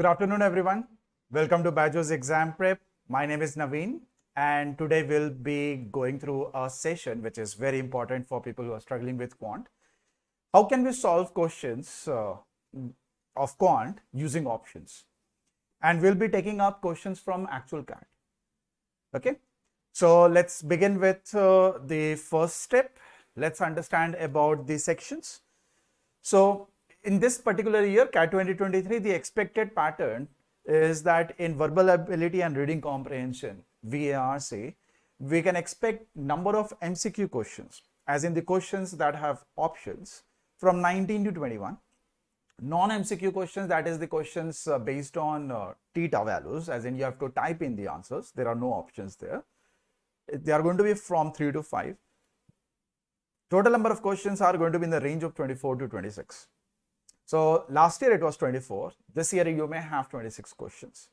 Good afternoon, everyone. Welcome to BYJU'S exam prep. My name is Naveen, and today we'll be going through a session which is very important for people who are struggling with quant. How can we solve questions of quant using options? And we'll be taking up questions from actual CAT. Okay, so let's begin with the first step. Let's understand about the sections. So in this particular year, CAT 2023, the expected pattern is that in verbal ability and reading comprehension, VARC, we can expect number of MCQ questions, as in the questions that have options, from 19 to 21. Non-MCQ questions, that is the questions based on theta values, as in you have to type in the answers. There are no options there. They are going to be from 3 to 5. Total number of questions are going to be in the range of 24 to 26. So last year it was 24. This year you may have 26 questions.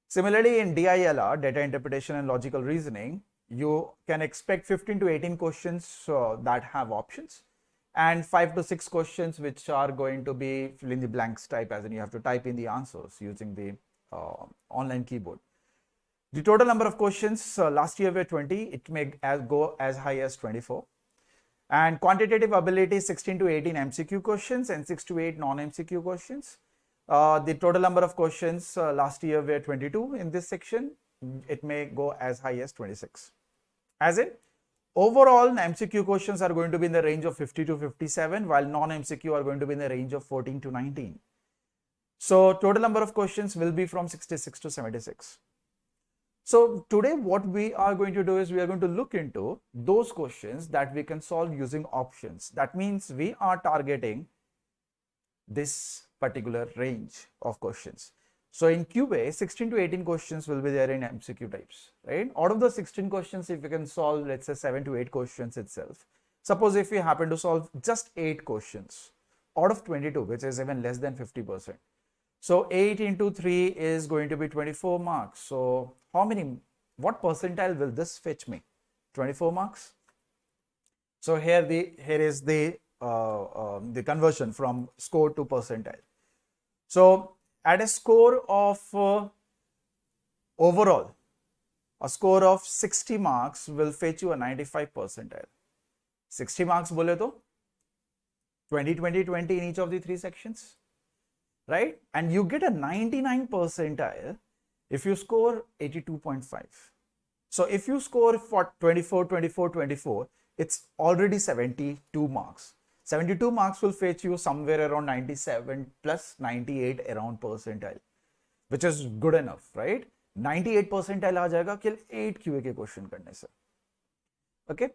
Similarly, in DILR, data interpretation and logical reasoning, you can expect 15 to 18 questions that have options, and 5 to 6 questions which are going to be fill in the blanks type, as in you have to type in the answers using the online keyboard. The total number of questions last year were 20. It may go as high as 24. And quantitative ability, 16 to 18 MCQ questions and 6 to 8 non-MCQ questions. The total number of questions last year were 22 in this section. It may go as high as 26. As in, overall MCQ questions are going to be in the range of 50 to 57, while non-MCQ are going to be in the range of 14 to 19. So total number of questions will be from 66 to 76. So today what we are going to do is we are going to look into those questions that we can solve using options. That means we are targeting this particular range of questions. So in QA, 16 to 18 questions will be there in MCQ types, right? Out of the 16 questions, if we can solve, let's say 7 to 8 questions itself. Suppose if we happen to solve just 8 questions out of 22, which is even less than 50%. So 8 into 3 is going to be 24 marks. So what percentile will this fetch me? 24 marks. So here is the conversion from score to percentile. So at a score of overall, a score of 60 marks will fetch you a 95 percentile. 60 marks bole to 20, 20, 20 in each of the 3 sections. Right? And you get a 99 percentile if you score 82.5. So if you score for 24, 24, 24, it's already 72 marks. 72 marks will fetch you somewhere around 97 plus 98 around percentile, which is good enough, right? 98 percentile aa jayega kil 8 QA ke question karne se. Okay?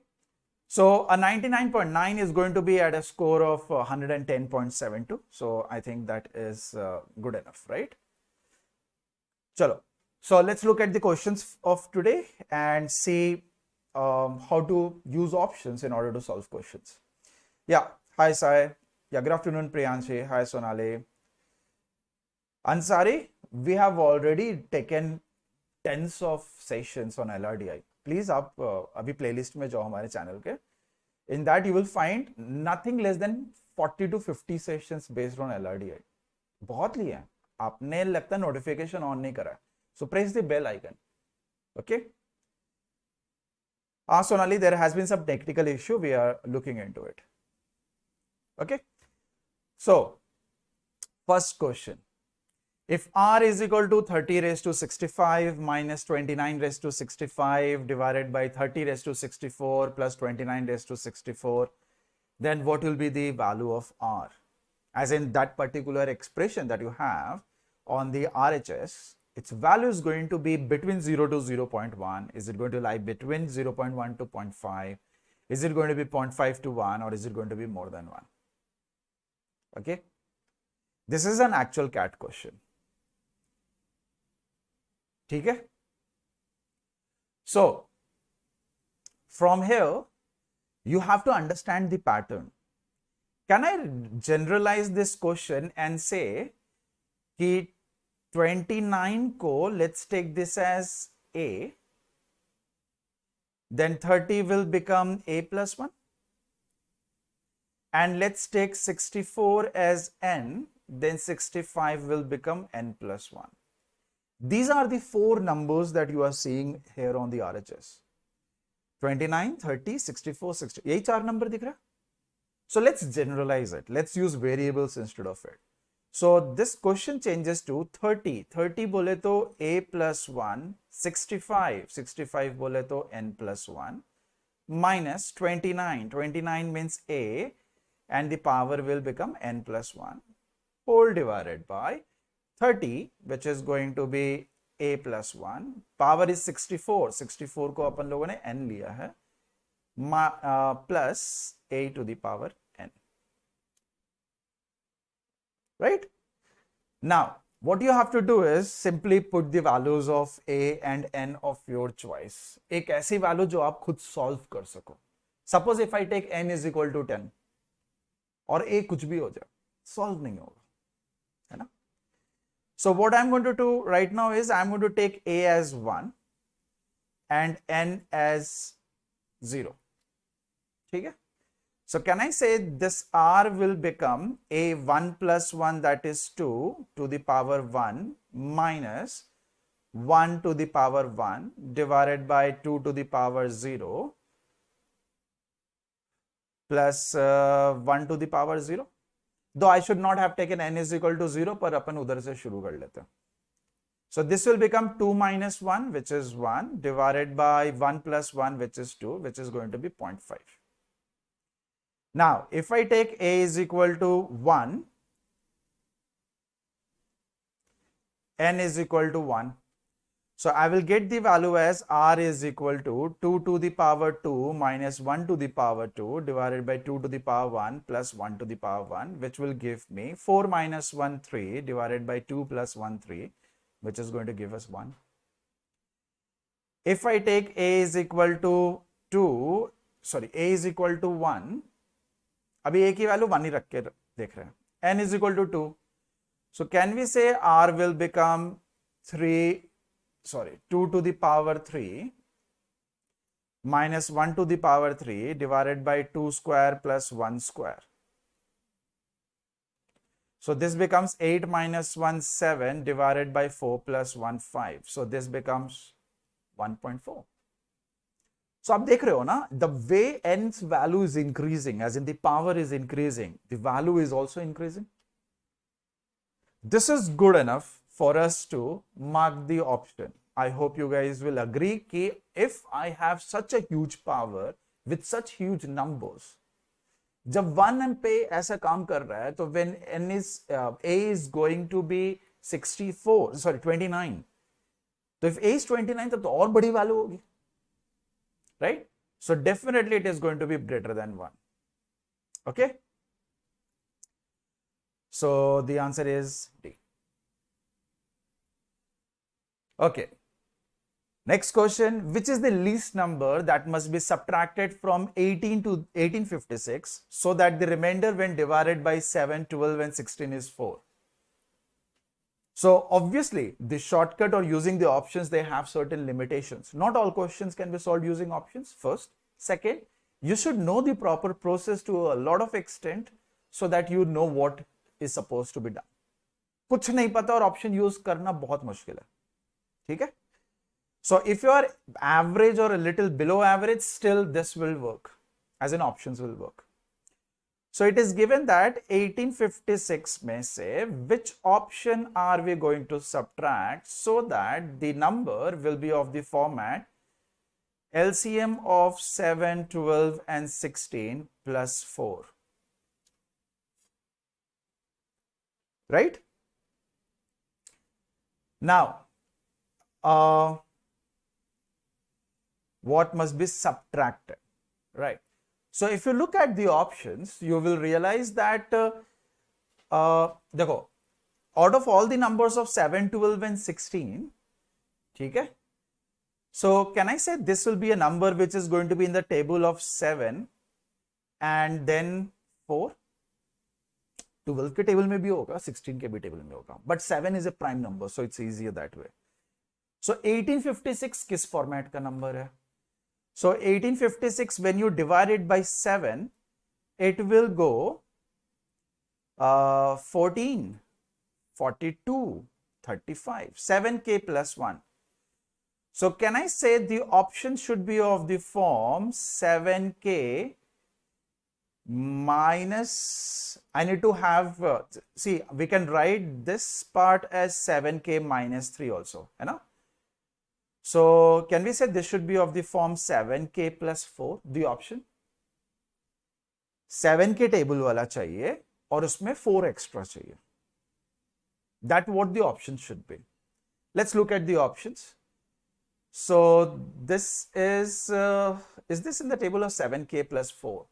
So a 99.9 is going to be at a score of 110.72. So I think that is good enough, right? Chalo. So let's look at the questions of today and see how to use options in order to solve questions. Yeah. Hi, Sai. Yeah. Good afternoon, Priyanshi. Hi, Sonali. Ansari, we have already taken tens of sessions on LRDI. Please आप अभी playlist में जाओ हमारे channel के. In that you will find nothing less than 40 to 50 sessions based on LRDI. बहुत लिए हैं. आपने लगता notification on नहीं करा. So press the bell icon. Okay. Sonali, there has been some technical issue. We are looking into it. Okay. So first question. If r is equal to 30 raised to 65 minus 29 raised to 65 divided by 30 raised to 64 plus 29 raised to 64, then what will be the value of r? As in that particular expression that you have on the RHS, its value is going to be between 0 to 0.1. Is it going to lie between 0.1 to 0.5? Is it going to be 0.5 to 1, or is it going to be more than 1? Okay. This is an actual CAT question. Okay. So from here, you have to understand the pattern. Can I generalize this question and say कि 29 को, let's take this as A, then 30 will become A plus 1, and let's take 64 as N, then 65 will become n plus 1. These are the 4 numbers that you are seeing here on the RHS. 29, 30, 64, 60. यही 4 number दिख रहा है? So let's generalize it. Let's use variables instead of it. So this question changes to 30. 30 बोले तो a plus 1, 65. 65 बोले तो n plus 1 minus 29. 29 means a and the power will become n plus 1 whole divided by 30, which is going to be a plus 1. Power is 64. 64 को अपन लोगों ने n लिया है plus a to the power n. Right? Now, what you have to do is simply put the values of a and n of your choice. एक ऐसी value जो आप खुद solve कर सको. Suppose if I take n is equal to 10 और a कुछ भी हो जाए, solve नहीं होगा, है ना? So what I'm going to do right now is I'm going to take a as 1 and n as 0. ठीक है? So can I say this r will become a 1 plus 1, that is 2 to the power 1 minus 1 to the power 1 divided by 2 to the power 0 plus 1 to the power 0. Though I should not have taken n is equal to 0, पर अपन उधर से शुरू कर लेते हैं. So this will become 2 minus 1, which is 1, divided by 1 plus 1, which is 2, which is going to be 0.5. Now, if I take a is equal to 1, n is equal to 1. So I will get the value as r is equal to 2 to the power 2 minus 1 to the power 2 divided by 2 to the power 1 plus 1 to the power 1, which will give me 4 minus 1, 3 divided by 2 plus 1, 3, which is going to give us 1. If I take a is equal to 1, अभी a की value 1 ही रख के देख रहे हैं. n is equal to 2. So can we say r will become 2 to the power 3 minus 1 to the power 3 divided by 2 square plus 1 square. So this becomes 8 minus 1, 7 divided by 4 plus 1, 5. So this becomes 1.4. So आप देख रहे हो ना, the way n's value is increasing, as in the power is increasing, the value is also increasing. This is good enough for us to mark the option. I hope you guys will agree that if I have such a huge power with such huge numbers, जब 1 पे ऐसा काम कर रहा है, तो when n is a is going to be 29. तो if a is 29, तब तो और बड़ी value होगी, right? So definitely it is going to be greater than 1. Okay? So the answer is D. Okay. Next question, which is the least number that must be subtracted from 18 to 1856 so that the remainder when divided by 7, 12 and 16 is 4? So obviously the shortcut or using the options, they have certain limitations. Not all questions can be solved using options, first. Second, you should know the proper process to a lot of extent so that you know what is supposed to be done. कुछ नहीं पता और option use करना बहुत मुश्किल है, ठीक है? So if you are average or a little below average, still this will work, as in options will work. So it is given that 1856 में से which option are we going to subtract so that the number will be of the format LCM of 7, 12 and 16 plus 4. Right? Now, what must be subtracted, right? So if you look at the options, you will realize that देखो, out of all the numbers of 7, 12 and 16, ठीक है? So can I say this will be a number which is going to be in the table of 7 and then 4? 12 के table में भी होगा, 16 के भी table में होगा, but 7 is a prime number, so it's easier that way. So 1856 किस format का number है? So 1856, when you divide it by 7, it will go 14, 42, 35, 7k plus 1. So can I say the option should be of the form 7k minus, I need to have, see, we can write this part as 7k minus 3 also, you know. So can we say this should be of the form 7k plus 4, the option? 7k table वाला चाहिए और उसमें 4 extra चाहिए. That what the option should be. Let's look at the options. So this is this in the table of 7k plus 4?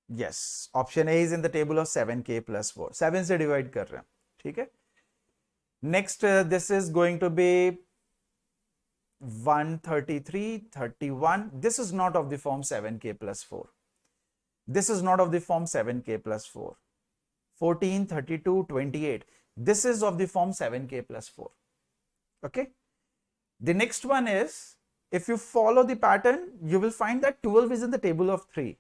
Yes, option A is in the table of 7k plus 4. 7 से divide कर रहे हैं, ठीक है? Next, this is going to be 133, 31. This is not of the form 7k plus 4. This is not of the form 7k plus 4. 14, 32, 28. This is of the form 7k plus 4. Okay. The next one is, if you follow the pattern, you will find that 12 is in the table of 3.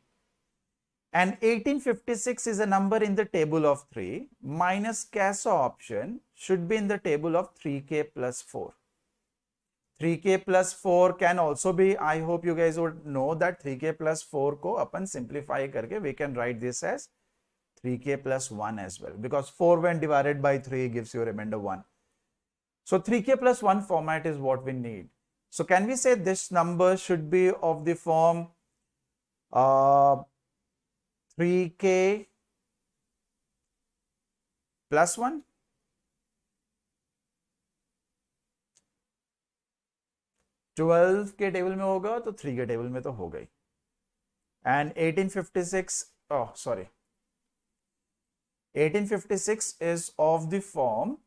And 1856 is a number in the table of 3. Minus CASA option should be in the table of 3k plus 4. 3k plus 4 can also be, I hope you guys would know that 3k plus 4 ko apan simplify karke, we can write this as 3k plus 1 as well, because 4 when divided by 3 gives you a remainder 1. So 3k plus 1 format is what we need. So can we say this number should be of the form 3k plus 1? Twelve के table में होगा तो 3 के table में तो हो गई. And 1856 is of the form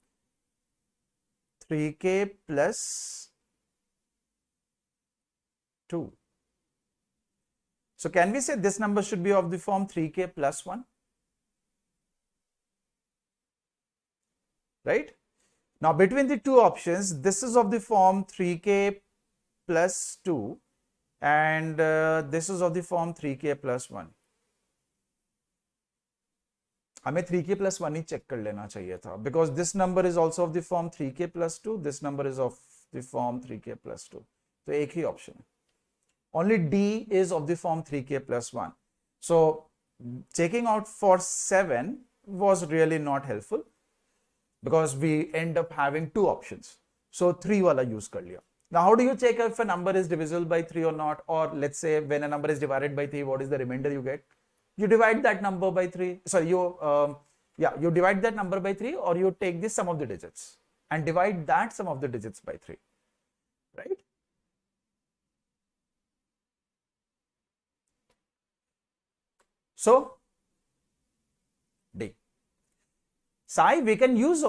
3k plus 2. So can we say this number should be of the form 3k plus 1? Right? Now between the two options, this is of the form 3k plus 2 and this is of the form 3k plus 1. हमें 3k plus 1 ही check कर लेना चाहिए था, because this number is also of the form 3k plus 2, this number is of the form 3k plus 2. तो एक ही option है. Only D is of the form 3k plus 1. So checking out for 7 was really not helpful because we end up having two options. So 3 वाला use कर लिया. Now, how do you check if a number is divisible by 3 or not? Or let's say when a number is divided by 3, what is the remainder you get? You divide that number by 3. Sorry, you divide that number by 3, or you take the sum of the digits and divide that sum of the digits by 3, right? So D. Psi, we can use,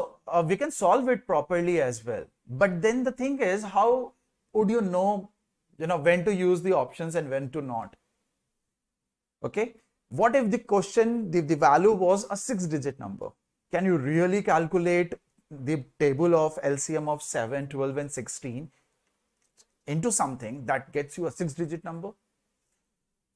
we can solve it properly as well. But then the thing is, how would you know, when to use the options and when to not? Okay. What if the question, the value was a 6-digit number? Can you really calculate the table of LCM of 7, 12 and 16 into something that gets you a 6-digit number?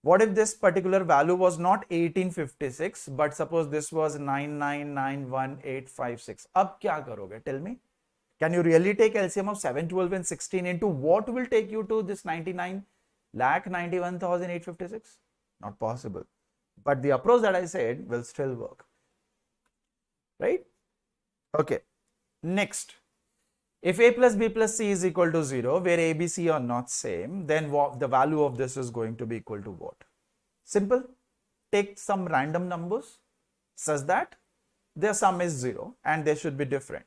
What if this particular value was not 1856, but suppose this was 9991856? Ab kya karoge? Tell me. Can you really take LCM of 7, 12 and 16 into what will take you to this 99,91,856? Not possible. But the approach that I said will still work. Right? Okay. Next. If A plus B plus C is equal to 0, where A, B, C are not same, then the value of this is going to be equal to what? Simple. Take some random numbers such that their sum is 0 and they should be different.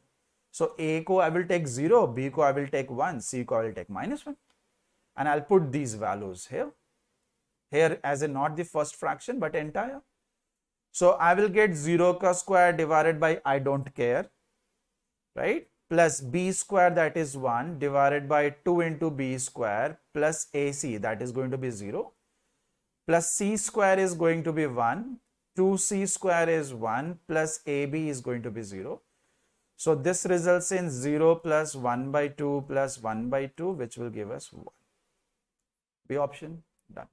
So A ko I will take 0, B ko I will take 1, C ko I will take -1. And I'll put these values here. Here as in not the first fraction but entire. So I will get 0 ka square divided by I don't care, right? Plus B square, that is 1, divided by 2 into B square, plus AC, that is going to be 0, plus C square is going to be 1, 2C square is 1, plus AB is going to be 0. So this results in 0 plus 1 by 2 plus 1 by 2, which will give us 1. B option, done.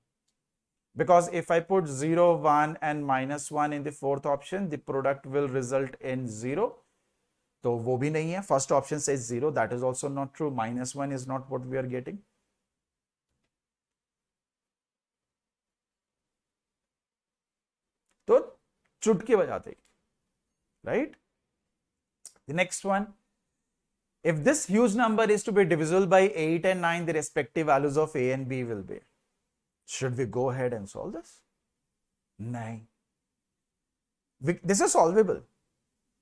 Because if I put 0, 1 and minus 1 in the fourth option, the product will result in 0. So वो भी नहीं है. First option says 0. That is also not true. Minus 1 is not what we are getting. तो चुटकी बजाते ही, right? The next one, if this huge number is to be divisible by 8 and 9, the respective values of a and b will be. Should we go ahead and solve this? No. This is solvable,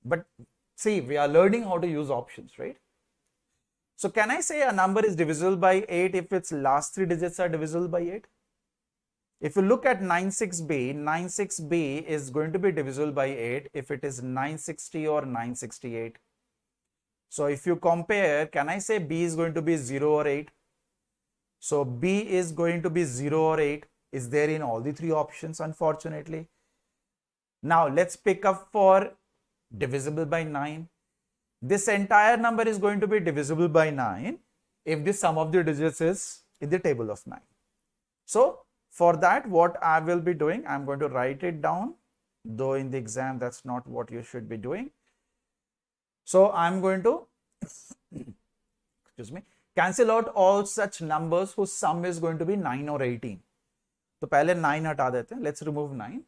but see, we are learning how to use options, right? So can I say a number is divisible by 8 if its last 3 digits are divisible by 8? If you look at 96b, 96b is going to be divisible by 8 if it is 960 or 968. So if you compare, can I say b is going to be 0 or 8? So b is going to be 0 or 8 is there in all the 3 options, unfortunately. Now let's pick up for divisible by 9. This entire number is going to be divisible by 9 if the sum of the digits is in the table of 9. So for that, what I will be doing, I'm going to write it down, though in the exam that's not what you should be doing. So I'm going to excuse me, cancel out all such numbers whose sum is going to be 9 or 18. तो पहले 9 हटा देते हैं. Let's remove 9.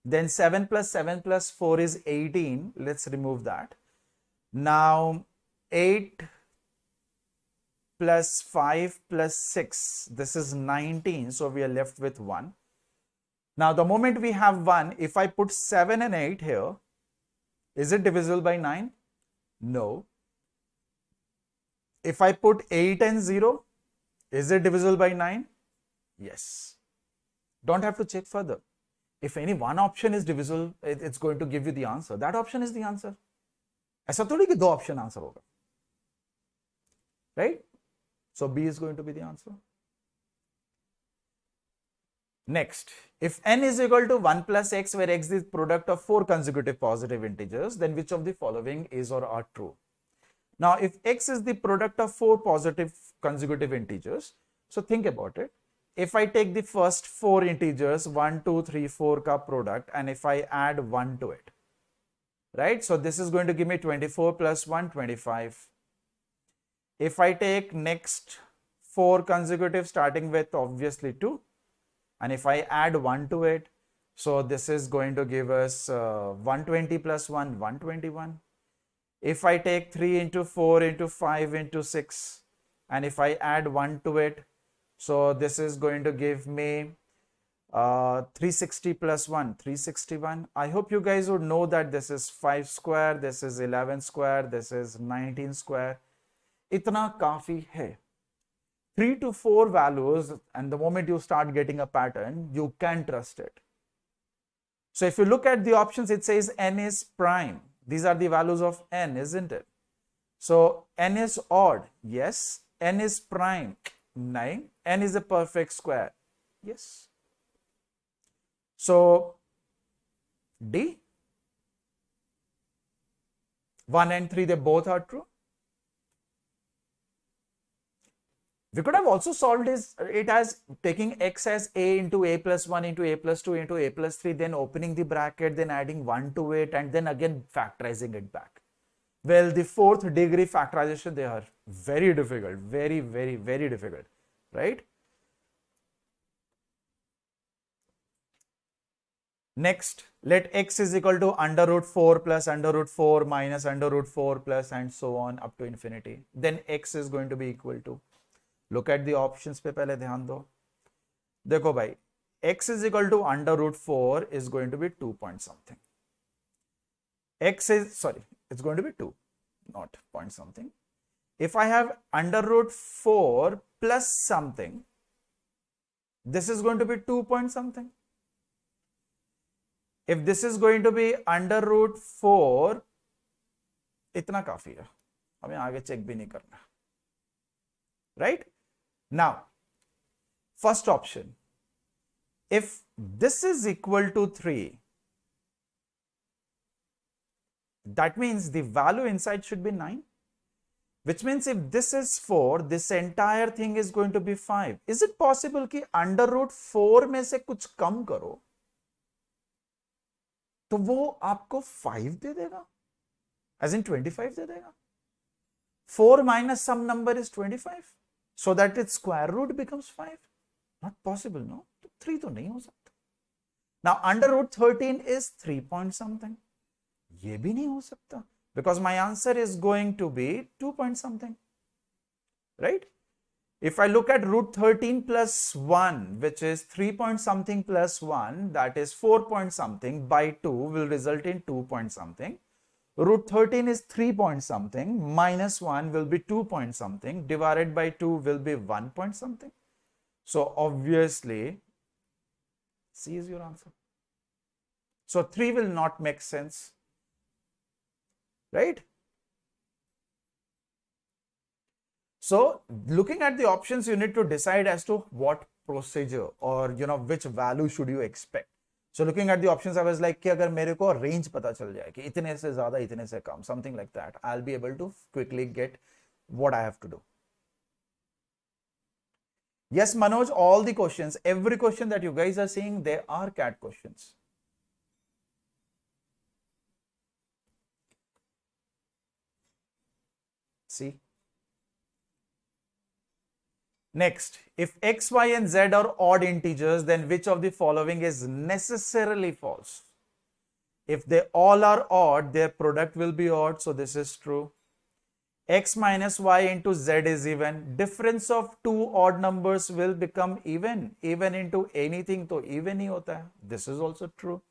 Then 7 plus 4 is 18. Let's remove that. Now 8 plus 5 plus 6, this is 19, so we are left with 1. Now the moment we have 1, if I put 7 and 8 here, is it divisible by 9? No. If I put 8 and 0, is it divisible by 9? Yes. Don't have to check further. If any one option is divisible, it's going to give you the answer. That option is the answer. ऐसा थोड़ी कि 2 option answer होगा. Right? So B is going to be the answer. Next, if n is equal to 1 plus x, where x is the product of 4 consecutive positive integers, then which of the following is or are true? Now, if x is the product of 4 positive consecutive integers, so think about it. If I take the first 4 integers, 1, 2, 3, 4 ka product, and if I add 1 to it, right? So this is going to give me 24 plus 1, 25. If I take next 4 consecutive starting with obviously 2, and if I add 1 to it, so this is going to give us 120 plus 1, 121. If I take 3 into 4 into 5 into 6, and if I add 1 to it, so this is going to give me 360 plus 1, 361. I hope you guys would know that this is 5 square, this is 11 square, this is 19 square. Itna kafi hai. 3 to 4 values, and the moment you start getting a pattern, you can trust it. So if you look at the options, it says n is prime. These are the values of n, isn't it? So n is odd. Yes. N is prime. 9. N is a perfect square. Yes. So D. 1 and 3, they both are true. We could have also solved it as taking x as a into a plus 1 into a plus 2 into a plus 3, then opening the bracket, then adding 1 to it, and then again factorizing it back. Well, the 4th degree factorization, they are very difficult, very, very, very difficult, right? Next, let x is equal to under root 4 plus under root 4 minus under root 4 plus and so on up to infinity. Then x is going to be equal to, look at the options पे पहले ध्यान दो. देखो भाई, x is equal to under root 4 is going to be 2 point something. X is, sorry, it's going to be 2, not point something. If I have under root 4 plus something, this is going to be 2 point something. If this is going to be under root 4, इतना काफी है, हमें आगे check भी नहीं करना, right? Now, first option, if this is equal to 3, that means the value inside should be 9. which means if this is 4, this entire thing is going to be 5. Is it possible कि under root 4 में से कुछ कम करो तो वो आपको 5 दे देगा, as in 25 दे देगा? 4 minus some number is 25, so that its square root becomes 5. Not possible, no? 3 तो नहीं हो सकता. Now under root 13 is 3 point something. ये भी नहीं हो सकता, because my answer is going to be 2 point something, right? If I look at root 13 plus 1, which is 3 point something plus 1, that is 4 point something, by 2 will result in 2 point something. Root 13 is 3 point something, minus 1 will be 2 point something, divided by 2 will be 1 point something. So obviously, C is your answer. So 3 will not make sense, right? So looking at the options, you need to decide as to what procedure or which value should you expect. So looking at the options, I was like कि अगर मेरे को range पता चल जाए कि इतने से ज़्यादा इतने से कम, something like that, I'll be able to quickly get what I have to do. Yes, Manoj, all the questions, every question that you guys are seeing, they are CAT questions. See? Next, if x, y and z are odd integers, then which of the following is necessarily false? If they all are odd, their product will be odd, so this is true. X minus y into z is even. Difference of two odd numbers will become even. Even into anything, to even hi hota hai. This is also true.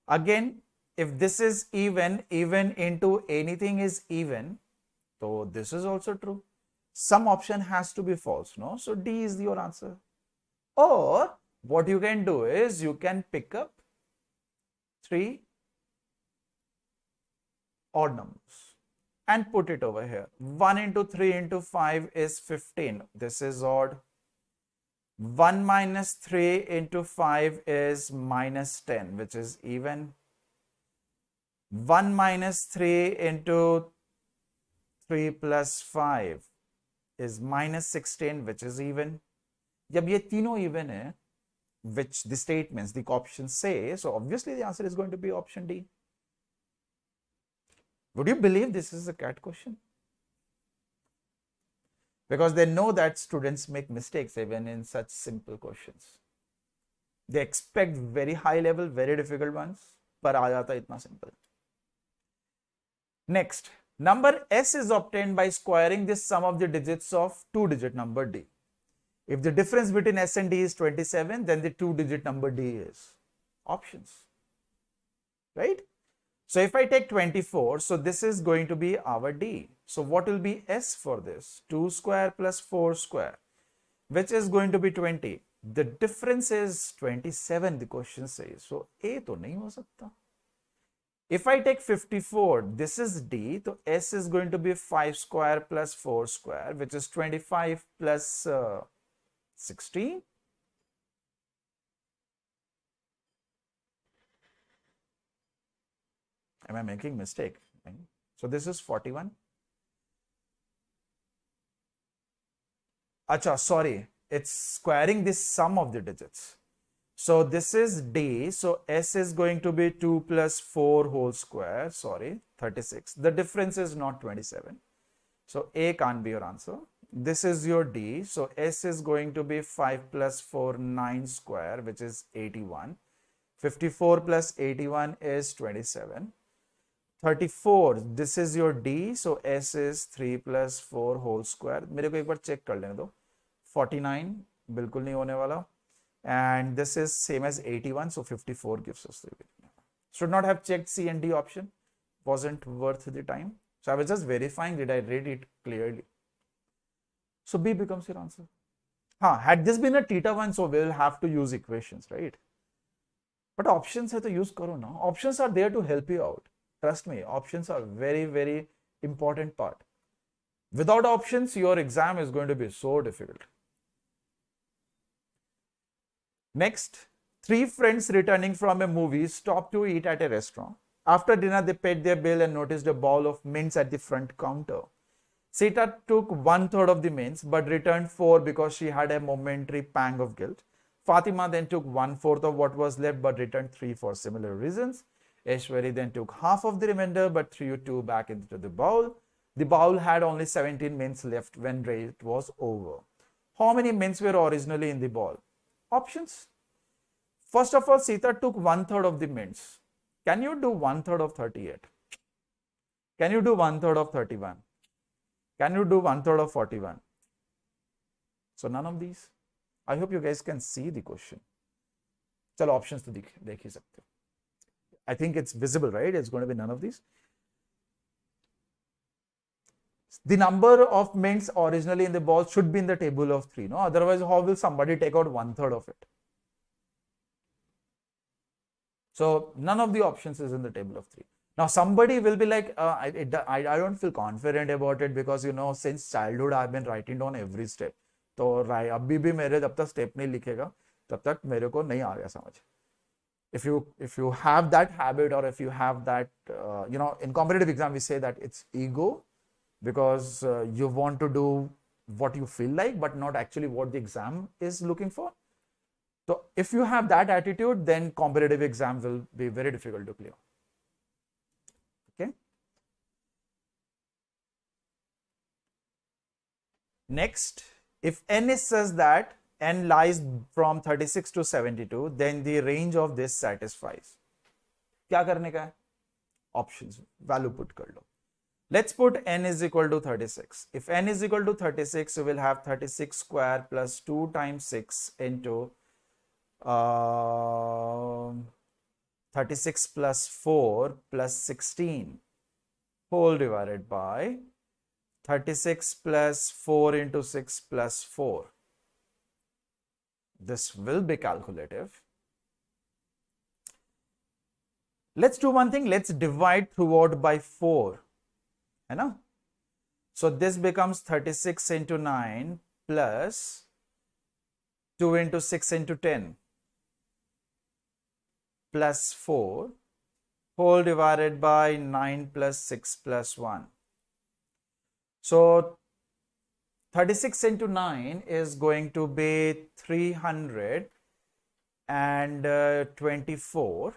Again, if this is even, even into anything is even, so this is also true. Some option has to be false, no? So D is your answer. Or what you can do is you can pick up 3 odd numbers and put it over here. 1 into 3 into 5 is 15. This is odd. 1 minus 3 into 5 is minus 10, which is even. 1 minus 3 into 3 plus 5 is minus 16, which is even. जब ये तीनों even है, which the statements, the options say, so obviously the answer is going to be option D. Would you believe this is a CAT question? Because they know that students make mistakes even in such simple questions. They expect very high level, very difficult ones, पर आ जाता है इतना simple. Next, number S is obtained by squaring the sum of the digits of 2-digit number D. If the difference between S and D is 27, then the 2-digit number D is options, right? So if I take 24, so this is going to be our D. So what will be S for this? 2 square plus 4 square, which is going to be 20. The difference is 27, the question says. So A to nahi ho sakta. If I take 54, this is D, so S is going to be 5 square plus 4 square, which is 25 plus 16. Am I making mistake? So this is 41. Acha, sorry, it's squaring the sum of the digits. So this is D, so S is going to be 2 plus 4 whole square, sorry, 36. The difference is not 27. So A can't be your answer. This is your D, so S is going to be 5 plus 4, 9 square, which is 81. 54 plus 81 is 27. 34, this is your D, so S is 3 plus 4 whole square. मेरे को एक बार check कर लेने दो. 49, बिल्कुल नहीं होने वाला. And this is same as 81, so 54 gives us the. Should not have checked C and D option. Wasn't worth the time. So I was just verifying, did I read it clearly? So B becomes your answer. Had this been a theta one, so we'll have to use equations, right? But options hai to use karo na. Options are there to help you out. Trust me, options are very, very important part. Without options, your exam is going to be so difficult. Next, 3 friends returning from a movie stopped to eat at a restaurant. After dinner, they paid their bill and noticed a bowl of mints at the front counter. Sita took 1/3 of the mains but returned 4 because she had a momentary pang of guilt. Fatima then took 1/4 of what was left but returned 3 for similar reasons. Aishwari then took half of the remainder but threw 2 back into the bowl. The bowl had only 17 mains left when it was over. How many mains were originally in the bowl? Options. First of all, Sita took 1/3 of the mains. Can you do 1/3 of 38? Can you do 1/3 of 31? Can you do 1/3 of 41? So none of these. I hope you guys can see the question. चलो options तो देख ही सकते हो. I think it's visible, right? It's going to be none of these. The number of mints originally in the ball should be in the table of 3. No, otherwise, how will somebody take out 1/3 of it? So none of the options is in the table of 3. Now somebody will be like, I don't feel confident about it because since childhood I've been writing down every step. तो अभी भी मेरे जब तक step नहीं लिखेगा तब तक मेरे को नहीं आ गया समझ. If you have that habit, or if you have that, in competitive exam we say that it's ego, because you want to do what you feel like but not actually what the exam is looking for. So if you have that attitude, then competitive exam will be very difficult to clear. Okay. Next, if n is such that n lies from 36 to 72, then the range of this satisfies. क्या करने का है? Options, value put कर लो. Let's put n is equal to 36. If n is equal to 36, we will have 36 square plus 2 times 6 into 36 plus 4 plus 16 whole divided by 36 plus 4 into 6 plus 4. This will be calculative. Let's do one thing. Let's divide throughout by 4. है ना? So this becomes 36 into 9 plus 2 into 6 into 10 plus 4 whole divided by 9 plus 6 plus 1. So 36 into 9 is going to be 324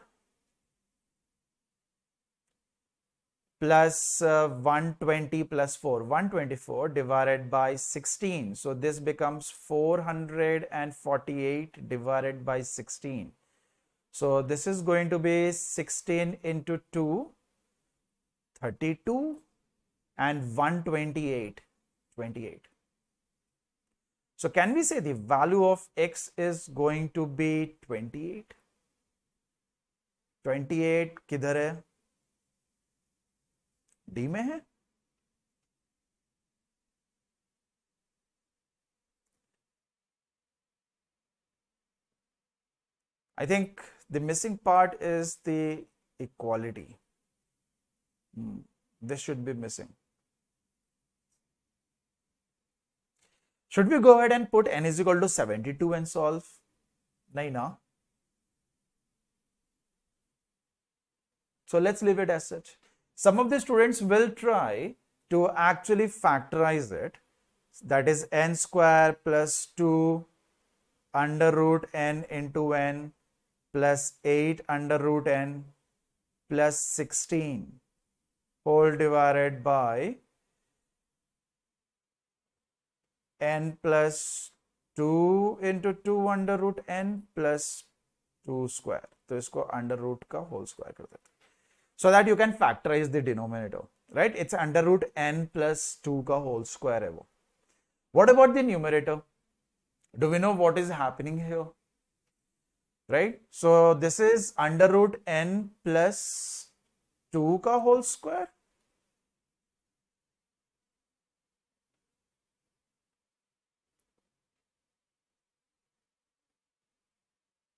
plus 120 plus 4, 124 divided by 16. So this becomes 448 divided by 16. So this is going to be 16 into 2, 32, and 128, 28. So can we say the value of x is going to be 28? 28 किधर है? D में है? I think the missing part is the equality. This should be missing. Should we go ahead and put n is equal to 72 and solve? Nahi na. So let's leave it as such. Some of the students will try to actually factorize it. That is n square plus 2 under root n into n plus 8 under root n plus 16 whole divided by n plus 2 into 2 under root n plus 2 square. तो इसको under root का whole square कर देते हैं. So that you can factorize the denominator, right? It's under root n plus 2 का whole square है वो. What about the numerator? Do we know what is happening here? Right? So this is under root n plus 2 का whole square.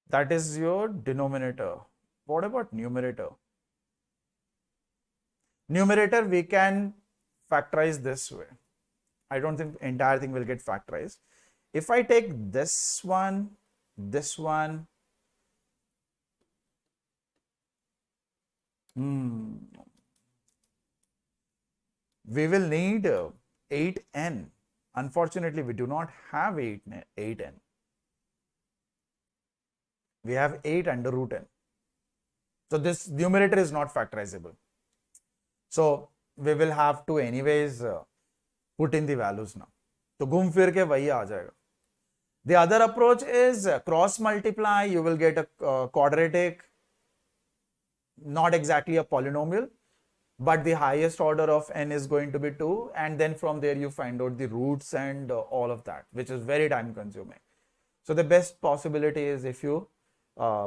That is your denominator. What about numerator? Numerator we can factorize this way. I don't think the entire thing will get factorized. If I take this one, we will need 8n. Unfortunately, we do not have 8n. We have 8 under root n. So this numerator is not factorizable. So we will have to anyways put in the values now. So घूम फिर के वही आ जाएगा. The other approach is cross multiply. You will get a quadratic, not exactly a polynomial, but the highest order of n is going to be 2, and then from there you find out the roots and all of that, which is very time consuming. So the best possibility is if you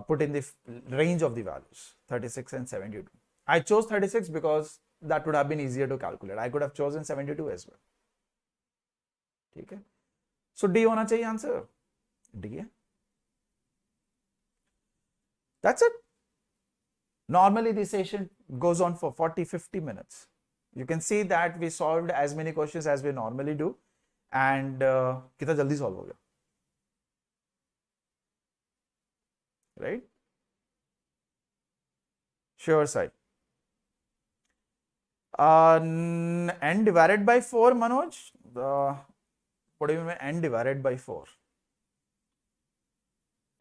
put in the range of the values 36 and 72. I chose 36 because that would have been easier to calculate. I could have chosen 72 as well. Okay. So D होना चाहिए answer. D है. That's it. Normally the session goes on for 40-50 minutes. You can see that we solved as many questions as we normally do, and कितना जल्दी solve हो गया, right? Sure side. N divided by 4, Manoj. What do you mean n divided by 4?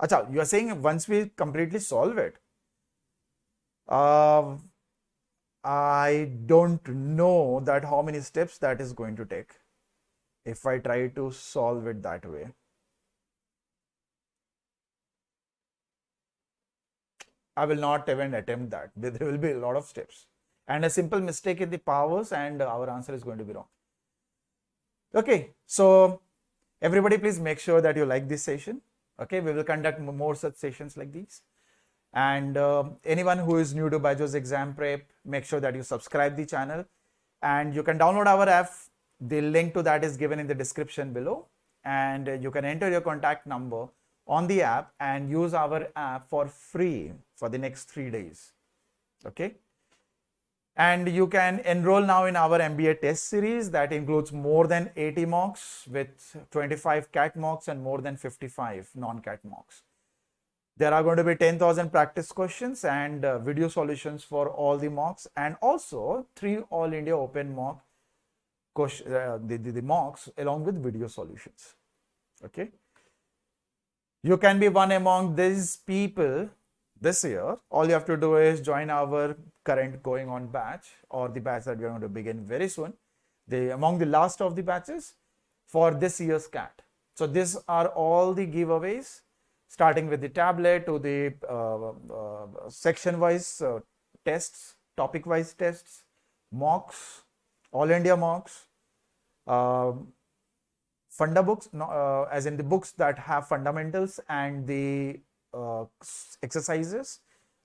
Acha, you are saying once we completely solve it. I don't know that how many steps that is going to take if I try to solve it that way. I will not even attempt that. There will be a lot of steps and a simple mistake in the powers and our answer is going to be wrong. Okay, so everybody please make sure that you like this session. Okay, we will conduct more such sessions like these. And anyone who is new to Byjus exam prep, make sure that you subscribe the channel and you can download our app. The link to that is given in the description below, and you can enter your contact number on the app and use our app for free for the next 3 days. Okay. And you can enroll now in our MBA test series that includes more than 80 mocks with 25 CAT mocks and more than 55 non-CAT mocks. There are going to be 10,000 practice questions and video solutions for all the mocks, and also 3 All India Open mock the mocks along with video solutions. Okay. You can be one among these people this year. All you have to do is join our current going on batch or the batch that we are going to begin very soon. Among the last of the batches for this year's CAT. So these are all the giveaways, starting with the tablet to the section-wise tests, topic-wise tests, mocks, All India mocks, funda books, as in the books that have fundamentals and the exercises.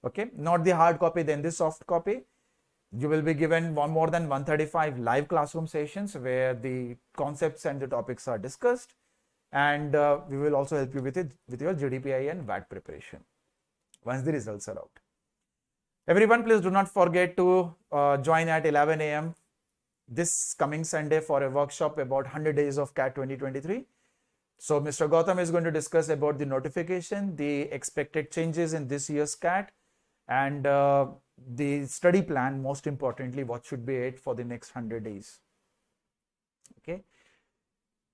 Okay, not the hard copy, then the soft copy. You will be given more than 135 live classroom sessions where the concepts and the topics are discussed. And we will also help you with your GDPI and VAT preparation once the results are out. Everyone, please do not forget to join at 11 a.m. this coming Sunday for a workshop about 100 days of CAT 2023. So Mr. Gautam is going to discuss about the notification, the expected changes in this year's CAT, and the study plan, most importantly, what should be it for the next 100 days. Okay.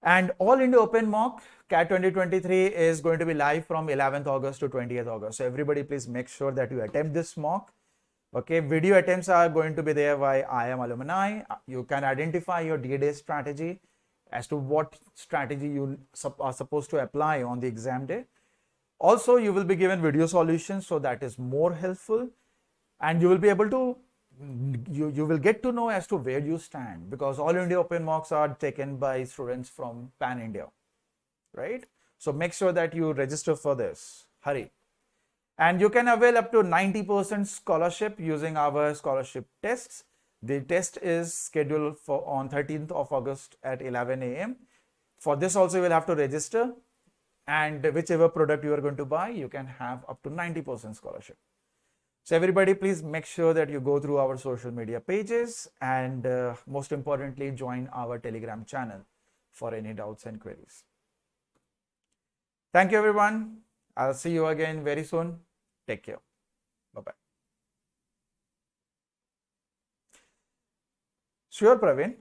And All India Open Mock CAT 2023 is going to be live from 11th August to 20th August. So everybody please make sure that you attempt this mock. Okay, video attempts are going to be there by IM alumni. You can identify your D-Day strategy as to what strategy you are supposed to apply on the exam day. Also, you will be given video solutions, so that is more helpful, and you will be able to you will get to know as to where you stand, because All India Open Mocks are taken by students from Pan India, right? So make sure that you register for this. Hurry. And you can avail up to 90% scholarship using our scholarship tests. The test is scheduled for on 13th of August at 11 a.m. For this also you will have to register, and whichever product you are going to buy, you can have up to 90% scholarship. So everybody please make sure that you go through our social media pages, and most importantly join our Telegram channel for any doubts and queries. Thank you everyone. I'll see you again very soon. Take care. Bye-bye. Sure, Praveen.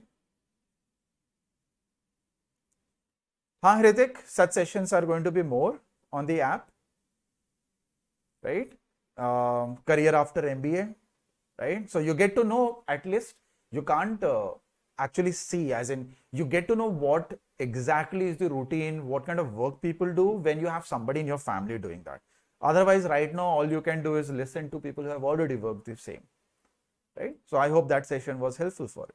Haan, Hrithik, such sessions are going to be more on the app, right? Career after MBA, right? So you get to know, at least you can't actually see, as in you get to know what exactly is the routine, what kind of work people do when you have somebody in your family doing that. Otherwise, right now, all you can do is listen to people who have already worked the same, right? So I hope that session was helpful for it.